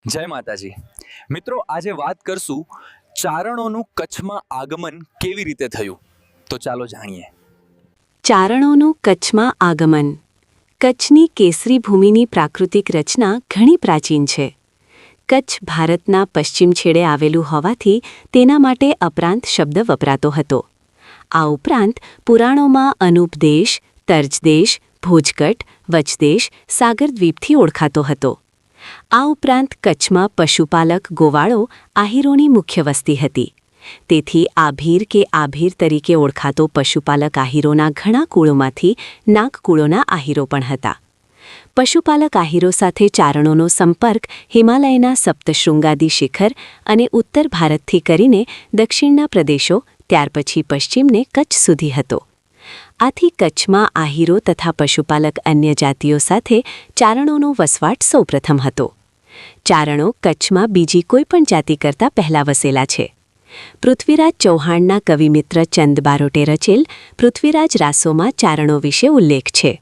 જય માતાજી મિત્રો, આજે વાત કરશું ચારણોનું કચ્છમાં આગમન કેવી રીતે થયું. તો ચાલો જાણીએ. ચારણોનું કચ્છમાં આગમન. કચ્છની કેસરી ભૂમિની પ્રાકૃતિક રચના ઘણી પ્રાચીન છે. કચ્છ ભારતના પશ્ચિમ છેડે આવેલું હોવાથી તેના માટે અપરાંત શબ્દ વપરાતો હતો. આ ઉપરાંત પુરાણોમાં અનુપદેશ, તર્જદેશ, ભોજકટ, વચદેશ, સાગરદ્વીપથી ઓળખાતો હતો. આ ઉપરાંત કચ્છમાં પશુપાલક ગોવાળો આહીરોની મુખ્ય વસ્તી હતી. તેથી આભીર કે આભીર તરીકે ઓળખાતો પશુપાલક આહીરોના ઘણા કુળોમાંથી નાગકુળોના આહીરો પણ હતા. પશુપાલક આહીરો સાથે ચારણોનો સંપર્ક હિમાલયના સપ્તશૃંગાદી શિખર અને ઉત્તર ભારતથી કરીને દક્ષિણના પ્રદેશો, ત્યાર પછી પશ્ચિમને કચ્છ સુધી હતો. આથી કચ્છમાં આહીરો તથા પશુપાલક અન્ય જાતિઓ સાથે ચારણોનો વસવાટ સૌપ્રથમ હતો. ચારણો કચ્છમાં બીજી કોઈપણ જાતિ કરતાં પહેલાં વસેલા છે. પૃથ્વીરાજ ચૌહાણના કવિમિત્ર ચંદ બારોટે રચેલ પૃથ્વીરાજ રાસોમાં ચારણો વિશે ઉલ્લેખ છે.